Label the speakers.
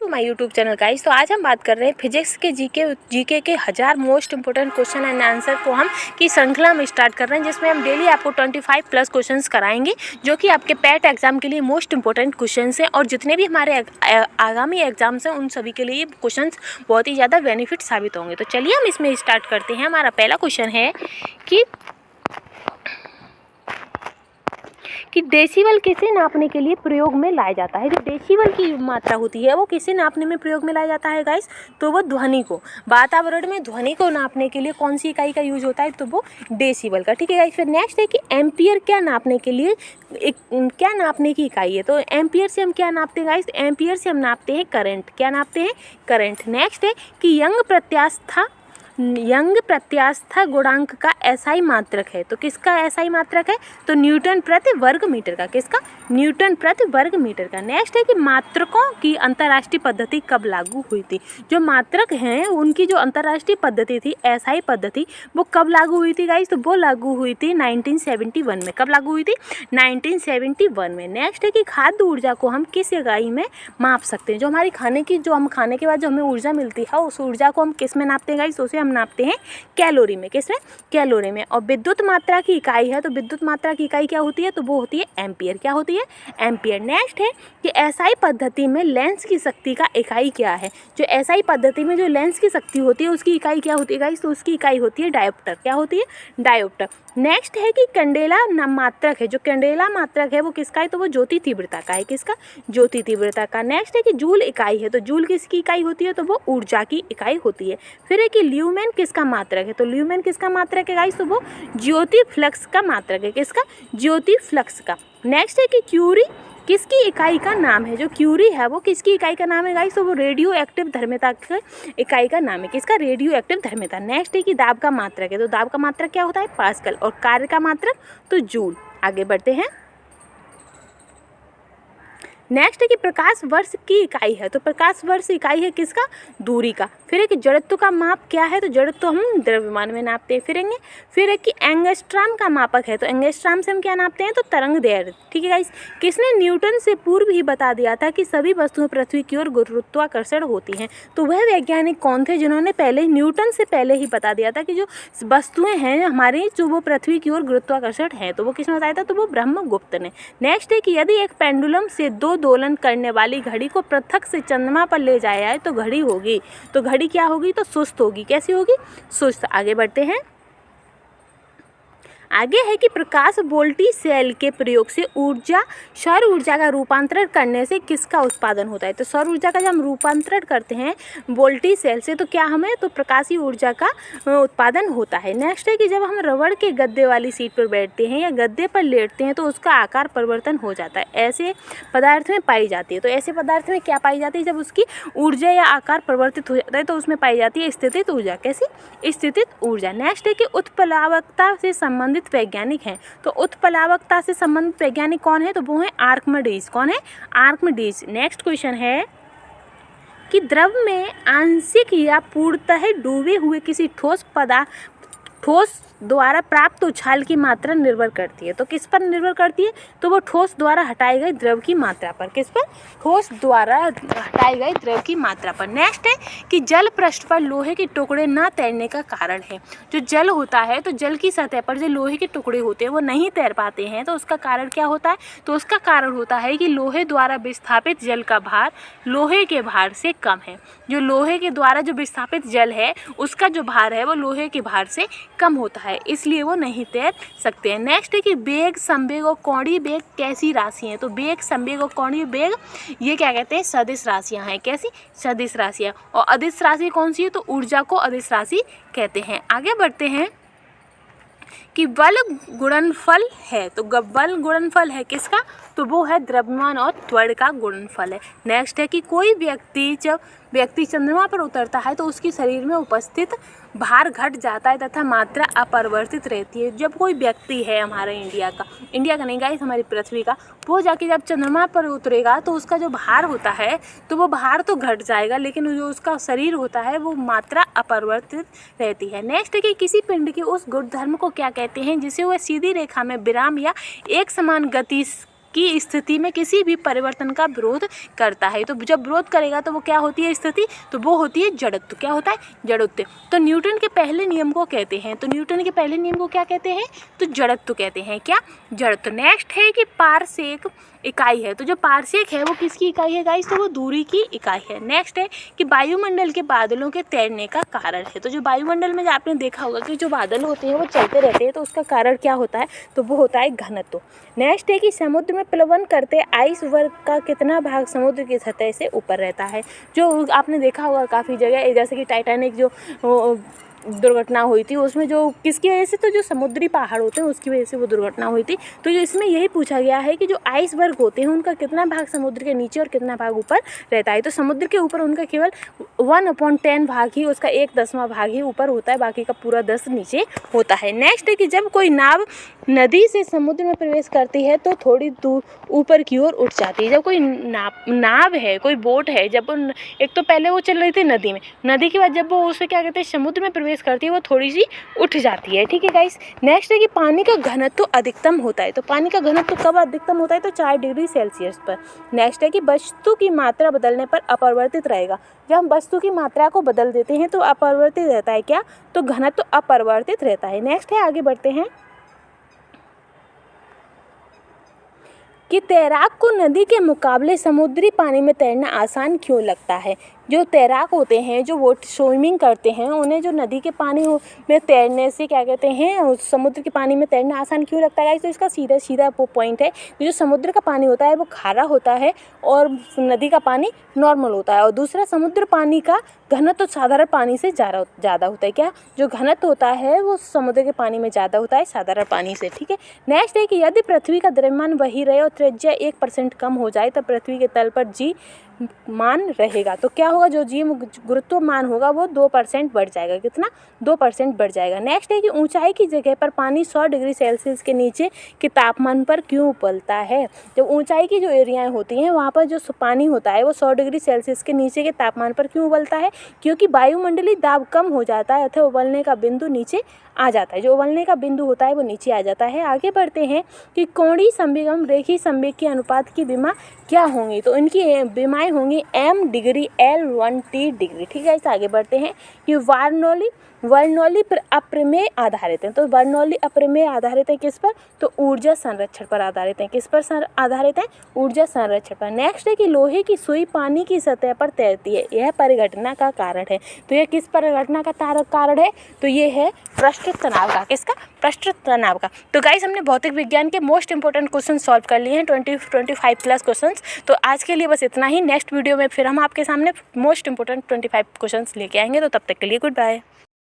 Speaker 1: To my YouTube channel guys. तो आज हम बात कर रहे हैं फिजिक्स के जीके के 1000 most important question and answer को हम की श्रृंखला में स्टार्ट कर रहे हैं, जिसमें हम डेली आपको 25 प्लस क्वेश्चंस कराएंगे जो कि आपके पैट एग्जाम के लिए मोस्ट इंपोर्टेंट क्वेश्चंस हैं। और जितने भी हमारे आगामी एग्जाम्स हैं उन सभी के लिए क्वेश्चंस बहुत ही ज़्यादा बेनिफिट साबित होंगे। तो चलिए हम इसमें स्टार्ट करते हैं। हमारा पहला क्वेश्चन है कि डेसिबल किसे नापने के लिए प्रयोग में लाया जाता है। जो डेसिबल की मात्रा होती है वो किसे नापने में प्रयोग में लाया जाता है गाइस, तो वो ध्वनि को, वातावरण में ध्वनि को नापने के लिए कौन सी इकाई का यूज होता है, तो वो डेसिबल का। ठीक है गाइस। फिर नेक्स्ट है कि एम्पियर क्या नापने के लिए क्या नापने की इकाई है। तो एम्पियर से हम क्या नापते हैं गाइस, एम्पियर से हम नापते हैं करंट। क्या नापते हैं, करंट। नेक्स्ट है कि यंग प्रत्यास्था गुणांक का एसआई मात्रक है। तो किसका एसआई मात्रक है, तो न्यूटन प्रति वर्ग मीटर का। किसका, न्यूटन प्रति वर्ग मीटर का। नेक्स्ट है कि मात्रकों की अंतर्राष्ट्रीय पद्धति कब लागू हुई थी। जो मात्रक हैं उनकी जो अंतर्राष्ट्रीय पद्धति थी, एसआई पद्धति, वो कब लागू हुई थी गाइस, तो वो लागू हुई थी 1971 में। कब लागू हुई थी, 1971 में। नेक्स्ट है कि खाद्य ऊर्जा को हम किस इकाई में माप सकते हैं। जो हमारी खाने के बाद जो हमें ऊर्जा मिलती है उस ऊर्जा को हम किस में नापते हैं गाइस, उसे हम नापते हैं कैलोरी में। किसमें, कैलोरी में। और विद्युत मात्रा की इकाई है, तो विद्युत मात्रा की इकाई क्या होती है, तो वो होती है एम्पियर। क्या होती है, एम्पियर। नेक्स्ट है कि एसआई पद्धति में लेंस की शक्ति का इकाई क्या है। जो एसआई पद्धति में जो लेंस की शक्ति होती है उसकी इकाई क्या होती है गाइस, तो उसकी इकाई होती है डायोप्टर। क्या होती है, डायोप्टर। नेक्स्ट है कि कैंडेला मात्रक है। जो कैंडेला मात्रक है वो किसका है, तो वो ज्योति तीव्रता का है। किसका, ज्योति तीव्रता का। नेक्स्ट है कि जूल इकाई है। तो जूल किसकी इकाई होती है, तो वो ऊर्जा की इकाई होती है। फिर है कि ल्यूमेन किसका मात्रक है। तो ल्यूमेन किसका मात्रक है गाइस, तो वो ज्योति फ्लक्स का मात्रक है। किसका, ज्योति फ्लक्स का। नेक्स्ट है कि क्यूरी किसकी इकाई का नाम है। जो क्यूरी है वो किसकी इकाई का नाम है गाइस, तो वो रेडियो एक्टिव धर्मिता की इकाई का नाम है। किसका, रेडियो एक्टिव धर्मिता। नेक्स्ट है कि दाब का मात्रक है। तो दाब का मात्रक क्या होता है, पास्कल। और कार्य का मात्रक तो जूल। आगे बढ़ते हैं। नेक्स्ट है कि प्रकाश वर्ष की इकाई है। तो प्रकाश वर्ष इकाई है किसका, दूरी का। फिर है कि जड़त्व का माप क्या है, तो जड़त्व हम द्रव्यमान में नापते हैं। फिर है कि एंगस्ट्रॉम का मापक है। तो एंगस्ट्रॉम से हम क्या नापते हैं, तो तरंग दैर्घ्य। ठीक है गाइस। किसने न्यूटन से पूर्व ही बता दिया था कि सभी वस्तुएं पृथ्वी की ओर गुरुत्वाकर्षण होती हैं। तो वह वैज्ञानिक कौन थे जिन्होंने न्यूटन से पहले ही बता दिया था कि जो वस्तुएं हैं हमारी, जो वो पृथ्वी की ओर गुरुत्वाकर्षण है। तो वो किसने बताया था, तो वो ब्रह्मगुप्त ने। नेक्स्ट है कि यदि एक पेंडुलम से दो दोलन करने वाली घड़ी को पृथक से चंद्रमा पर ले जाया जाए तो घड़ी होगी, तो घड़ी क्या होगी, तो सुस्त होगी। कैसी होगी, सुस्त। आगे बढ़ते हैं। आगे है कि प्रकाश वोल्टी सेल के प्रयोग से सौर ऊर्जा का रूपांतरण करने से किसका उत्पादन होता है। तो सौर ऊर्जा का जब हम रूपांतरण करते हैं वोल्टी सेल से तो क्या हमें, तो प्रकाशीय ऊर्जा का उत्पादन होता है। नेक्स्ट है कि जब हम रबड़ के गद्दे वाली सीट पर बैठते हैं या गद्दे पर लेटते हैं तो उसका आकार परिवर्तन हो जाता है। ऐसे पदार्थ में पाई जाती है। तो ऐसे पदार्थ में क्या पाई जाती है, जब उसकी ऊर्जा या आकार परिवर्तित हो जाता है तो उसमें पाई जाती है स्थितिज ऊर्जा। कैसी, स्थितिज ऊर्जा। नेक्स्ट है कि उत्प्लावकता से संबंधित वैज्ञानिक हैं। तो उत्प्लावकता से संबंधित वैज्ञानिक कौन है, तो वो है आर्किमिडीज। कौन है, आर्किमिडीज। नेक्स्ट क्वेश्चन है कि द्रव में आंशिक या पूर्णतः डूबे हुए किसी ठोस द्वारा प्राप्त उछाल की मात्रा निर्भर करती है। तो किस पर निर्भर करती है, तो वो ठोस द्वारा हटाए गए द्रव की मात्रा पर। किस पर, ठोस द्वारा हटाए गए द्रव की मात्रा पर। नेक्स्ट है कि जल पृष्ठ पर लोहे के टुकड़े न तैरने का कारण है। जो जल होता है तो जल की सतह पर जो लोहे के टुकड़े होते हैं वो नहीं तैर पाते हैं। तो उसका कारण क्या होता है, तो उसका कारण होता है कि लोहे द्वारा विस्थापित जल का भार लोहे के भार से कम है। जो लोहे के द्वारा जो विस्थापित जल है उसका जो भार है वो लोहे के भार से कम होता है, इसलिए वो नहीं तैर सकते हैं। नेक्स्ट है कि वेग, संवेग और कोणीय वेग कैसी राशि हैं। तो वेग, संवेग और कोणीय वेग ये क्या कहते हैं, सदिश राशियां हैं। कैसी, सदिश राशियां। और अदिश राशि कौन सी है, तो ऊर्जा को अदिश राशि कहते हैं। आगे बढ़ते हैं कि बल गुणनफल है। तो बल गुणनफल है किसका, तो वो है द्रव्यमान और त्वरण का गुणनफल है। नेक्स्ट है कि कोई जब व्यक्ति चंद्रमा पर उतरता है तो उसके शरीर में उपस्थित भार घट जाता है तथा मात्रा अपरिवर्तित रहती है। जब कोई व्यक्ति है हमारे इंडिया का नहीं गाइस, हमारी पृथ्वी का, वो जाके जब चंद्रमा पर उतरेगा तो उसका जो भार होता है तो वो भार तो घट जाएगा, लेकिन जो उसका शरीर होता है वो मात्रा अपरिवर्तित रहती है। नेक्स्ट है कि किसी पिंड के उस गुणधर्म को क्या कहते हैं जिसे वह सीधी रेखा में विराम या एक समान गति की स्थिति में किसी भी परिवर्तन का विरोध करता है। तो जब विरोध करेगा तो वो क्या होती है स्थिति, तो वो होती है जड़त्व। क्या होता है, जड़त्व। तो न्यूटन के पहले नियम को कहते हैं, तो न्यूटन के पहले नियम को क्या कहते हैं, तो जड़त्व कहते हैं। क्या, जड़त्व। नेक्स्ट है कि पारसेक इकाई है, तो जो पारसेक है वो किसकी इकाई है गाइस, तो वो दूरी की इकाई है। नेक्स्ट है कि वायुमंडल के बादलों के तैरने का कारण है, तो जो वायुमंडल में आपने देखा होगा कि जो बादल होते हैं वो चलते रहते हैं, तो उसका कारण क्या होता है, तो वो होता है घनत्व। नेक्स्ट है कि समुद्र में प्लवन करते आइस वर्ग का कितना भाग समुद्र की सतह से ऊपर रहता है। जो आपने देखा होगा काफ़ी जगह, जैसे कि टाइटैनिक जो दुर्घटना हुई थी उसमें जो किसकी वजह से, तो जो समुद्री पहाड़ होते हैं उसकी वजह से वो दुर्घटना हुई थी। तो जो इसमें यही पूछा गया है कि जो आइसबर्ग होते हैं उनका कितना भाग समुद्र के नीचे और कितना भाग ऊपर रहता है। तो समुद्र के ऊपर उनका केवल 1/10 भाग ही, उसका 1/10वां भाग ही ऊपर होता है, बाकी का पूरा 10 नीचे होता है। नेक्स्ट है कि जब कोई नाव नदी से समुद्र में प्रवेश करती है तो थोड़ी दूर ऊपर की ओर उठ जाती है। जब कोई नाव है, कोई बोट है, जब एक तो पहले वो चल रही थी नदी में, नदी के बाद जब वो उसे क्या कहते हैं समुद्र में प्रवेश करती है वो थोड़ी सी उठ जाती है। ठीक है गाइस। नेक्स्ट है कि पानी का घनत्व अधिकतम होता है, तो पानी का घनत्व कब अधिकतम होता है, तो 4 डिग्री सेल्सियस पर। नेक्स्ट है कि वस्तु की मात्रा बदलने पर अपरिवर्तित रहेगा। जब हम वस्तु की मात्रा को बदल देते हैं तो अपरिवर्तित रहता है, क्या, तो घनत्व अपरिवर्तित रहता है। नेक्स्ट है, आगे बढ़ते हैं कि तैराक को नदी के मुकाबले समुद्री पानी में तैरना आसान क्यों लगता है। जो तैराक होते हैं, जो वो स्विमिंग करते हैं, उन्हें जो नदी के पानी में तैरने से क्या कहते हैं, समुद्र के पानी में तैरना आसान क्यों लगता है। तो इसका सीधा सीधा वो पॉइंट है, जो समुद्र का पानी होता है वो खारा होता है और नदी का पानी नॉर्मल होता है। और दूसरा, समुद्र पानी का घनत्व तो साधारण पानी से ज़्यादा होता है। क्या, जो घनत्व होता है वो समुद्र के पानी में ज़्यादा होता है साधारण पानी से। ठीक है। नेक्स्ट है कि यदि पृथ्वी का द्रव्यमान वही रहे और त्रिज्या 1% कम हो जाए तब पृथ्वी के तल पर जी मान रहेगा। तो क्या होगा, जो जी गुरुत्व मान होगा वो 2% बढ़ जाएगा। कितना, 2% बढ़ जाएगा। नेक्स्ट है कि ऊंचाई की जगह पर पानी 100 डिग्री सेल्सियस के नीचे के तापमान पर क्यों उबलता है। जब ऊंचाई की जो एरियाएं होती हैं वहाँ पर जो पानी होता है वो 100 डिग्री सेल्सियस के नीचे के तापमान पर क्यों उबलता है, क्योंकि वायुमंडलीय दाब कम हो जाता है अथवा उबलने का बिंदु नीचे आ जाता है। जो उबलने का बिंदु होता है वो नीचे आ जाता है। आगे बढ़ते हैं कि कोणीय संवेग एवं रेखीय संवेग के अनुपात की विमा क्या होंगी, तो इनकी विमाएँ होंगी m degree L 1t degree. ठीक है। इस आगे बढ़ते हैं कि बर्नौली अप्रमेय आधारित है। तो बर्नौली अप्रमेय आधारित है किस पर, तो ऊर्जा संरक्षण पर आधारित है। किस पर आधारित है, ऊर्जा संरक्षण पर। नेक्स्ट है कि लोहे की सुई पानी की सतह पर तैरती है, यह परिघटना का कारण है। तो यह किस परिघटना का कारण है, तो ये है पृष्ठ तनाव का। किसका, पृष्ठ तनाव का। तो गाइस हमने भौतिक विज्ञान के मोस्ट इंपोर्टेंट क्वेश्चन सॉल्व कर लिए हैं, 25 प्लस क्वेश्चन। तो आज के लिए बस इतना ही। नेक्स्ट वीडियो में फिर हम आपके सामने मोस्ट इंपोर्टेंट 25 क्वेश्चन लेके आएंगे। तो तब तक के लिए गुड बाय।